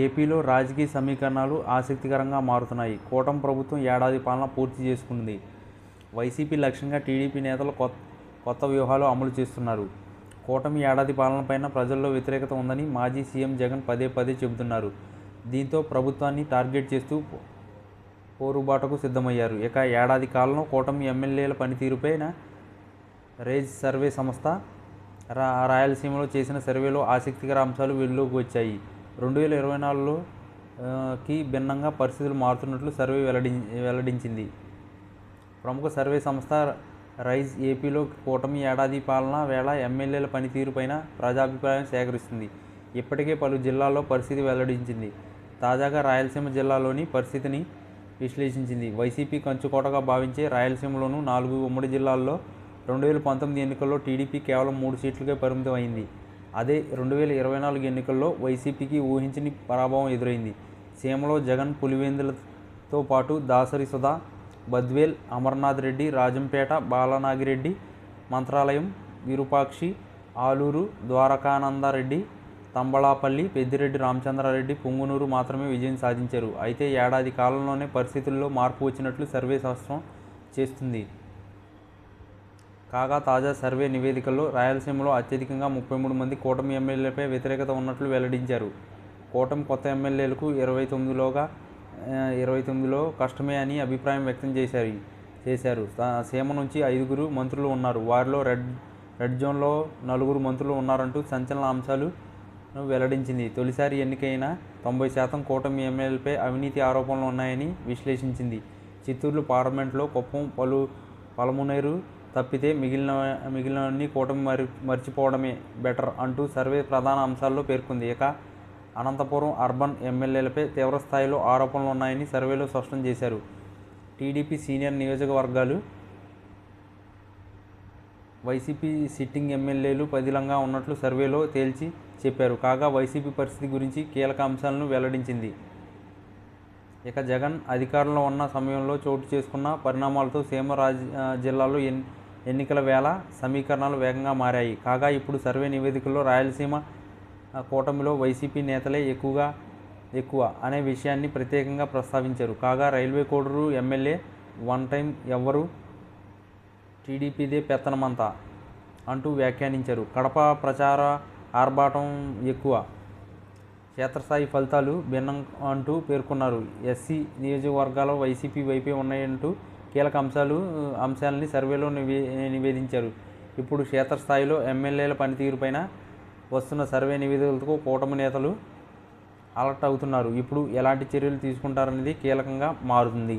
ఏపీలో రాజకీయ సమీకరణాలు ఆసక్తికరంగా మారుతున్నాయి. కూటమి ప్రభుత్వం ఏడాది పాలన పూర్తి చేసుకుంది. వైసీపీ లక్ష్యంగా టీడీపీ నేతలు కొత్త వ్యూహాలు అమలు చేస్తున్నారు. కూటమి ఏడాది పాలనపైన ప్రజల్లో వ్యతిరేకత ఉందని మాజీ సీఎం జగన్ పదే పదే చెబుతున్నారు. దీంతో ప్రభుత్వాన్ని టార్గెట్ చేస్తూ పోరుబాటకు సిద్ధమయ్యారు. ఇక ఏడాది కాలంలో కూటమి ఎమ్మెల్యేల పనితీరుపైన రేజ్ సర్వే సంస్థ రాయలసీమలో చేసిన సర్వేలో ఆసక్తికర అంశాలు వెలుగులోకి వచ్చాయి. 2024కి భిన్నంగా పరిస్థితులు మారుతున్నట్లు సర్వే వెల్లడించింది. ప్రముఖ సర్వే సంస్థ రైజ్ ఏపీలో కూటమి ఏడాది పాలన వేళ ఎమ్మెల్యేల పనితీరుపైన ప్రజాభిప్రాయం సేకరిస్తుంది. ఇప్పటికే పలు జిల్లాల్లో పరిస్థితి వెల్లడించింది. తాజాగా రాయలసీమ జిల్లాలోని పరిస్థితిని విశ్లేషించింది. వైసీపీ కంచుకోటగా భావించే రాయలసీమలోని 4 ఉమ్మడి జిల్లాల్లో 2019 ఎన్నికల్లో టీడీపీ కేవలం 3 సీట్లకే పరిమితం అయింది. అదే 2024 ఎన్నికల్లో వైసీపీకి ఊహించని పరాభవం ఎదురైంది. సీమలో జగన్ పులివెందులతో పాటు దాసరి సుధా, బద్వేల్, అమర్నాథ్ రెడ్డి, రాజంపేట, బాలనాగిరెడ్డి, మంత్రాలయం, విరూపాక్షి, ఆలూరు, ద్వారకానందరెడ్డి, తంబళాపల్లి, పెద్దిరెడ్డి రామచంద్రారెడ్డి, పుంగునూరు మాత్రమే విజయం సాధించారు. అయితే ఏడాది కాలంలోనే పరిస్థితుల్లో మార్పు వచ్చినట్లు సర్వే స్పష్టం చేస్తుంది. కాగా తాజా సర్వే నివేదికల్లో రాయలసీమలో అత్యధికంగా 33 మంది కూటమి ఎమ్మెల్యేలపై వ్యతిరేకత ఉన్నట్లు వెల్లడించారు. కూటమి కొత్త ఎమ్మెల్యేలకు 29లో కష్టమే అని అభిప్రాయం వ్యక్తం చేశారు. సీమ నుంచి 5 మంత్రులు ఉన్నారు. వారిలో రెడ్ జోన్లో 4 మంత్రులు ఉన్నారంటూ సంచలన అంశాలు వెల్లడించింది. తొలిసారి ఎన్నికైన 90% కూటమి ఎమ్మెల్యేలపై అవినీతి ఆరోపణలు ఉన్నాయని విశ్లేషించింది. చిత్తూరు పార్లమెంట్లో కుప్పం, పలమనేరు తప్పితే మిగిలినవన్నీ కూటమి మర్చిపోవడమే బెటర్ అంటూ సర్వే ప్రధాన అంశాల్లో పేర్కొంది. ఇక అనంతపురం అర్బన్ ఎమ్మెల్యేలపై తీవ్రస్థాయిలో ఆరోపణలు ఉన్నాయని సర్వేలో స్పష్టం చేశారు. టీడీపీ సీనియర్ నియోజకవర్గాలు వైసీపీ సిట్టింగ్ ఎమ్మెల్యేలు పదిలంగా ఉన్నట్లు సర్వేలో తేల్చి చెప్పారు. కాగా వైసీపీ పరిస్థితి గురించి కీలక అంశాలను వెల్లడించింది. ఇక జగన్ అధికారంలో ఉన్న సమయంలో చోటు చేసుకున్న పరిణామాలతో సీమ జిల్లాలో ఎన్నికల వేళ సమీకరణాలు వేగంగా మారాయి. కాగా ఇప్పుడు సర్వే నివేదికల్లో రాయలసీమ కూటమిలో వైసీపీ నేతలే ఎక్కువ అనే విషయాన్ని ప్రత్యేకంగా ప్రస్తావించారు. కాగా railway Koduru MLA one time ఎవ్వరు టీడీపీదే పెత్తనమంతా అంటూ వ్యాఖ్యానించారు. కడప ప్రచార ఆర్భాటం ఎక్కువ, క్షేత్రస్థాయి ఫలితాలు భిన్నం అంటూ పేర్కొన్నారు. ఎస్సీ నియోజకవర్గాల వైసీపీ వైపే ఉన్నాయంటూ కీలక అంశాలని సర్వేలో నివేదించారు. ఇప్పుడు క్షేత్రస్థాయిలో ఎమ్మెల్యేల పనితీరుపైన వస్తున్న సర్వే నివేదికలతో కూటమి నేతలు అలర్ట్ అవుతున్నారు. ఇప్పుడు ఎలాంటి చర్యలు తీసుకుంటారనేది కీలకంగా మారుతుంది.